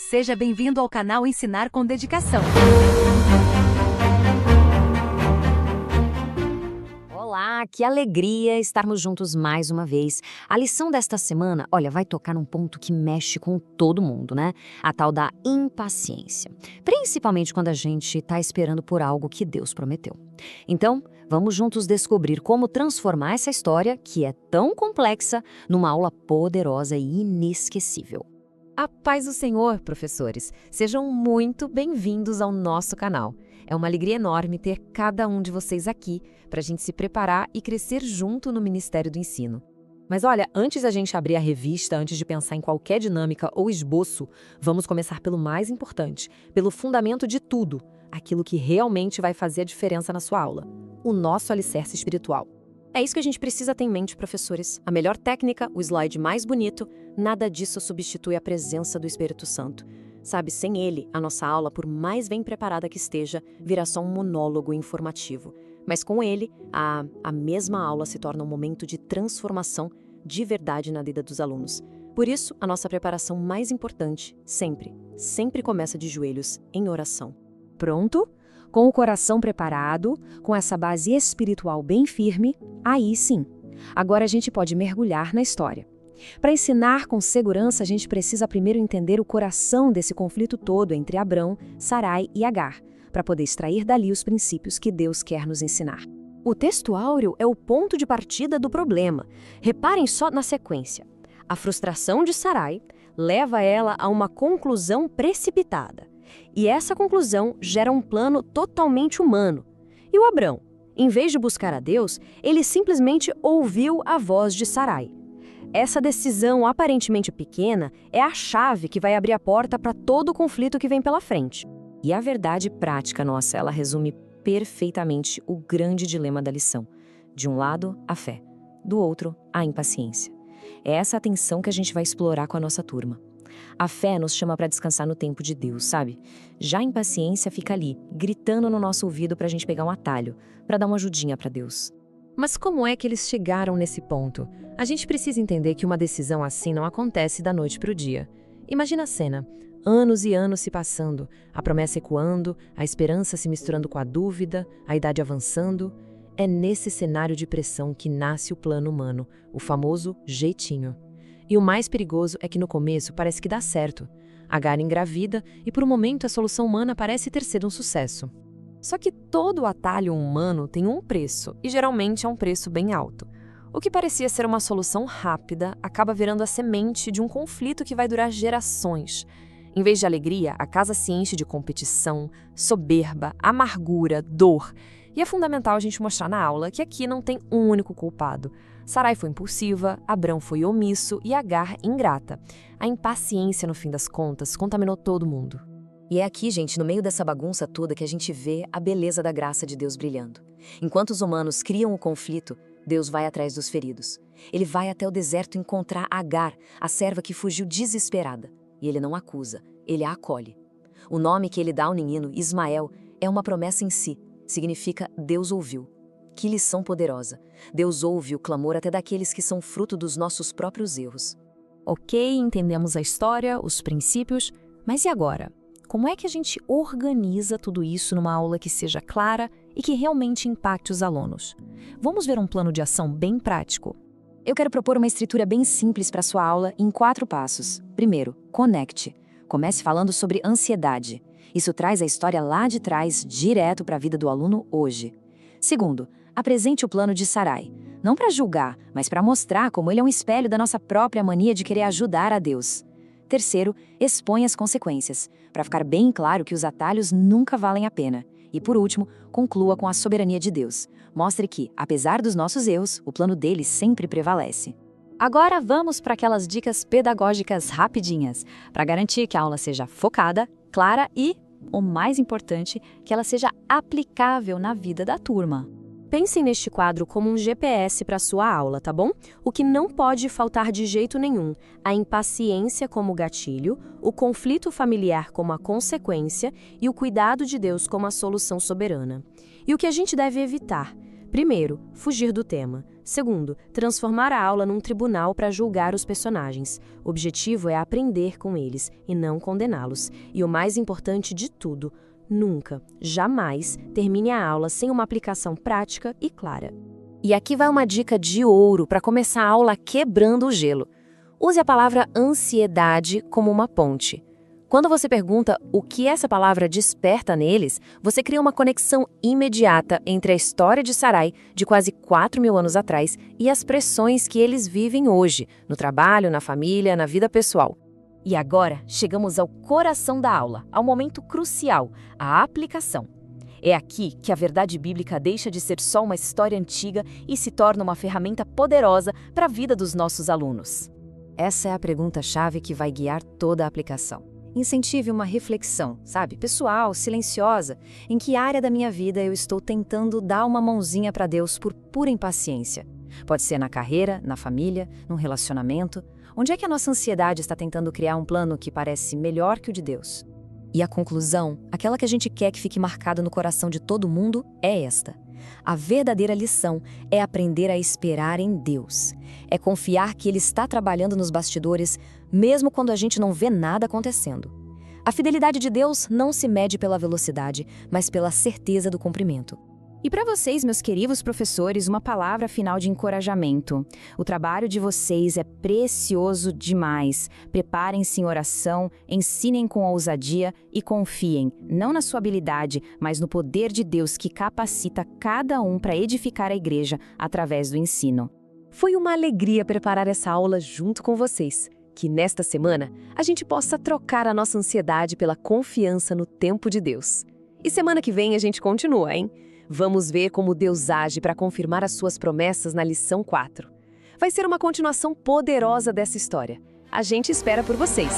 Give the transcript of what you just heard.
Seja bem-vindo ao canal Ensinar com Dedicação. Olá, que alegria estarmos juntos mais uma vez. A lição desta semana, vai tocar num ponto que mexe com todo mundo, né? A tal da impaciência. Principalmente quando a gente está esperando por algo que Deus prometeu. Então, vamos juntos descobrir como transformar essa história, que é tão complexa, numa aula poderosa e inesquecível. A paz do Senhor, professores! Sejam muito bem-vindos ao nosso canal. É uma alegria enorme ter cada um de vocês aqui para a gente se preparar e crescer junto no Ministério do Ensino. Mas antes da gente abrir a revista, antes de pensar em qualquer dinâmica ou esboço, vamos começar pelo mais importante, pelo fundamento de tudo, aquilo que realmente vai fazer a diferença na sua aula, o nosso alicerce espiritual. É isso que a gente precisa ter em mente, professores. A melhor técnica, o slide mais bonito, nada disso substitui a presença do Espírito Santo. Sabe, sem ele, a nossa aula, por mais bem preparada que esteja, virá só um monólogo informativo. Mas com ele, a mesma aula se torna um momento de transformação de verdade na vida dos alunos. Por isso, a nossa preparação mais importante, sempre começa de joelhos, em oração. Pronto? Com o coração preparado, com essa base espiritual bem firme, aí sim. Agora a gente pode mergulhar na história. Para ensinar com segurança, a gente precisa primeiro entender o coração desse conflito todo entre Abrão, Sarai e Agar, para poder extrair dali os princípios que Deus quer nos ensinar. O texto áureo é o ponto de partida do problema. Reparem só na sequência. A frustração de Sarai leva ela a uma conclusão precipitada. E essa conclusão gera um plano totalmente humano. E o Abrão, em vez de buscar a Deus, ele simplesmente ouviu a voz de Sarai. Essa decisão aparentemente pequena é a chave que vai abrir a porta para todo o conflito que vem pela frente. E a verdade prática nossa, ela resume perfeitamente o grande dilema da lição. De um lado, a fé. Do outro, a impaciência. É essa a tensão que a gente vai explorar com a nossa turma. A fé nos chama para descansar no tempo de Deus, sabe? Já a impaciência fica ali, gritando no nosso ouvido para a gente pegar um atalho, para dar uma ajudinha para Deus. Mas como é que eles chegaram nesse ponto? A gente precisa entender que uma decisão assim não acontece da noite para o dia. Imagina a cena. Anos e anos se passando, a promessa ecoando, a esperança se misturando com a dúvida, a idade avançando. É nesse cenário de pressão que nasce o plano humano, o famoso jeitinho. E o mais perigoso é que no começo parece que dá certo. Agar engravida e por um momento a solução humana parece ter sido um sucesso. Só que todo atalho humano tem um preço, e geralmente é um preço bem alto. O que parecia ser uma solução rápida acaba virando a semente de um conflito que vai durar gerações. Em vez de alegria, a casa se enche de competição, soberba, amargura, dor. E é fundamental a gente mostrar na aula que aqui não tem um único culpado. Sarai foi impulsiva, Abrão foi omisso e Agar ingrata. A impaciência, no fim das contas, contaminou todo mundo. E é aqui, gente, no meio dessa bagunça toda que a gente vê a beleza da graça de Deus brilhando. Enquanto os humanos criam o conflito, Deus vai atrás dos feridos. Ele vai até o deserto encontrar Agar, a serva que fugiu desesperada. E ele não acusa, ele a acolhe. O nome que ele dá ao menino, Ismael, é uma promessa em si. Significa Deus ouviu. Que lição poderosa. Deus ouve o clamor até daqueles que são fruto dos nossos próprios erros. Ok, entendemos a história, os princípios, mas e agora? Como é que a gente organiza tudo isso numa aula que seja clara e que realmente impacte os alunos? Vamos ver um plano de ação bem prático. Eu quero propor uma estrutura bem simples para sua aula em 4 passos. Primeiro, conecte. Comece falando sobre ansiedade. Isso traz a história lá de trás direto para a vida do aluno hoje. Segundo, apresente o plano de Sarai. Não para julgar, mas para mostrar como ele é um espelho da nossa própria mania de querer ajudar a Deus. Terceiro, exponha as consequências, para ficar bem claro que os atalhos nunca valem a pena. E por último, conclua com a soberania de Deus. Mostre que, apesar dos nossos erros, o plano dele sempre prevalece. Agora vamos para aquelas dicas pedagógicas rapidinhas, para garantir que a aula seja focada, clara e, o mais importante, que ela seja aplicável na vida da turma. Pensem neste quadro como um GPS para a sua aula, tá bom? O que não pode faltar de jeito nenhum: a impaciência como gatilho, o conflito familiar como a consequência e o cuidado de Deus como a solução soberana. E o que a gente deve evitar? Primeiro, fugir do tema. Segundo, transformar a aula num tribunal para julgar os personagens. O objetivo é aprender com eles e não condená-los. E o mais importante de tudo, nunca, jamais, termine a aula sem uma aplicação prática e clara. E aqui vai uma dica de ouro para começar a aula quebrando o gelo. Use a palavra ansiedade como uma ponte. Quando você pergunta o que essa palavra desperta neles, você cria uma conexão imediata entre a história de Sarai, de quase 4.000 anos atrás, e as pressões que eles vivem hoje, no trabalho, na família, na vida pessoal. E agora, chegamos ao coração da aula, ao momento crucial, a aplicação. É aqui que a verdade bíblica deixa de ser só uma história antiga e se torna uma ferramenta poderosa para a vida dos nossos alunos. Essa é a pergunta-chave que vai guiar toda a aplicação. Incentive uma reflexão, pessoal, silenciosa, em que área da minha vida eu estou tentando dar uma mãozinha para Deus por pura impaciência. Pode ser na carreira, na família, num relacionamento. Onde é que a nossa ansiedade está tentando criar um plano que parece melhor que o de Deus? E a conclusão, aquela que a gente quer que fique marcada no coração de todo mundo, é esta. A verdadeira lição é aprender a esperar em Deus. É confiar que Ele está trabalhando nos bastidores, mesmo quando a gente não vê nada acontecendo. A fidelidade de Deus não se mede pela velocidade, mas pela certeza do cumprimento. E para vocês, meus queridos professores, uma palavra final de encorajamento. O trabalho de vocês é precioso demais. Preparem-se em oração, ensinem com ousadia e confiem, não na sua habilidade, mas no poder de Deus que capacita cada um para edificar a igreja através do ensino. Foi uma alegria preparar essa aula junto com vocês. Que nesta semana a gente possa trocar a nossa ansiedade pela confiança no tempo de Deus. E semana que vem a gente continua, hein? Vamos ver como Deus age para confirmar as suas promessas na lição 4. Vai ser uma continuação poderosa dessa história. A gente espera por vocês!